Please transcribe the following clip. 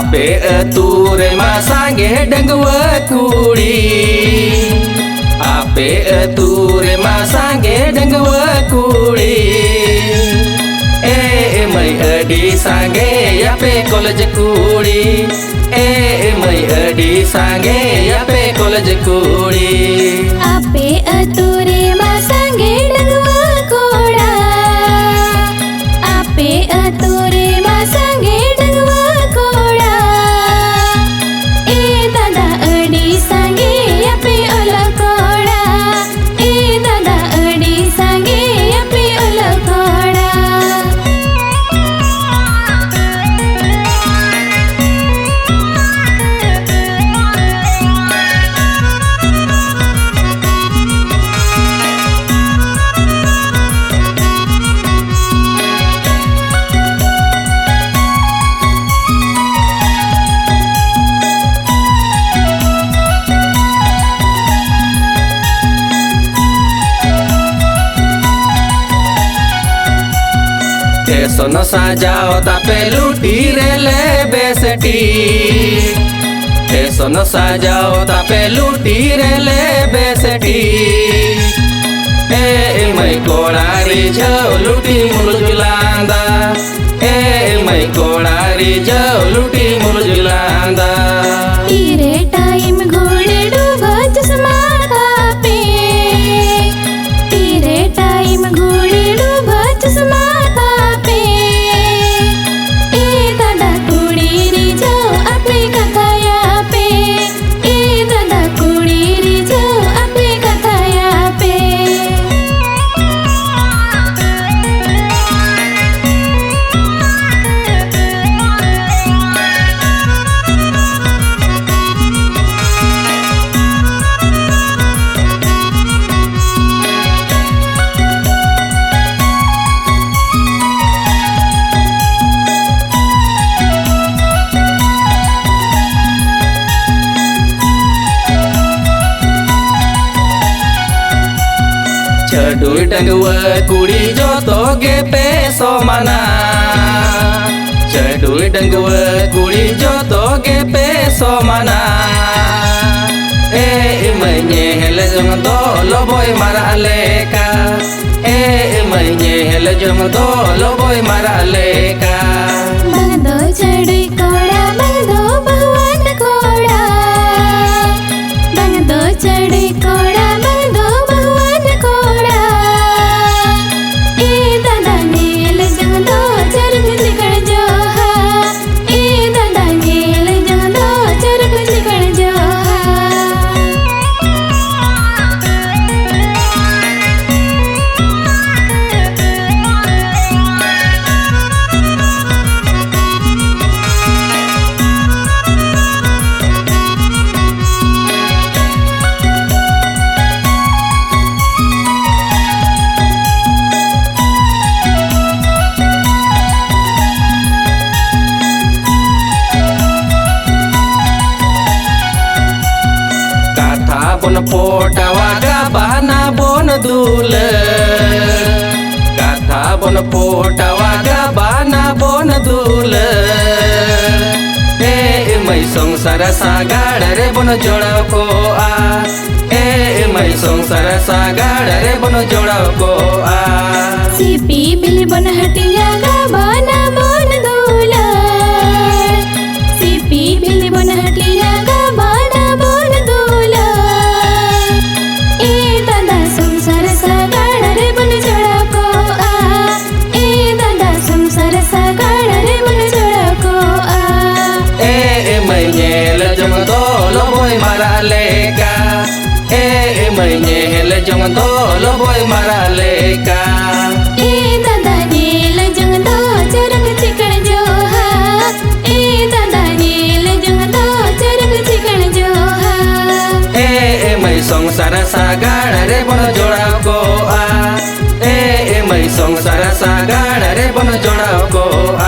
आपे अतूर मा सांगे डंगवा कुड़ी आपे अतूर मा सांगे डंगवा कुड़ी ए मई अडी सांगे आपे कॉलेज कुड़ी ए मई अडी सांगे आपे कॉलेज कुड़ी आपे अतूर मा सांगे डंगवा कोड़ा आपे अतूर मा सांगे डंगवा कोड़ा ए दादा अडी सांगे आपे ओला कोड़ा ए दादा अडी सांगे आपे ओला कोड़ा सोनो साजाओ तापे लूटी रे ले बेसटी सोनो साजाओ तापे लूटी रे ले बेसटी ए मई कोड़ारी जाओ लूटी मुलजुलांदा ए मई कोड़ारी जाओ लूटी मुलजुलांदा तीरे टाइम घोड़े डूबा चश्मा पे तीरे टाइम घोड़े डूबा चश्मा छडुई डंगवा कुड़ी जो तो गे पे सो मना छडुई डंगवा कुड़ी जो तो गे पे सो मना ए मईने हेल जम दो लोबोय मारा लेका ए मईने हेल जम दो लोबोय मारा लेका बंदो छडुई कोड़ा बंदो भगवान कोड़ा बंदो छडुई कोड़ा बंदो भगवान कोड़ा ए दादा नील जंग दो चरग निकल जो हा ए दादा नील जंग दो चरग निकल जो बन पोटावा गा बहाना बोन दूल गाथा बन पोटावा गा बहाना बोन दूल ए मई संसार सागाड़ रे बन जोड़ा को आ ए मई संसार सागाड़ रे बन जोड़ा को आ सीपी बिल बन हटिया गा बहाना बोन दूल सीपी बिल बन हटिया गा बहाना बोन दूल ए दादा संसार सागाड़ रे बन जोड़ा को आ ए दादा संसार सागाड़ रे बन जोड़ा को आ ए मईने हेल जम दो लोबोय मारा लेका ए मईने हेल जम दो लोबोय मारा लेका ए दादा नील जंग दो चरग चिकन जो हा ए दादा नील जंग दो चरग चिकन जो हा ए मई संसार सागाड़ रे बन जोड़ा को आ ए मई संसार सागाड़ रे बन जोड़ा को आ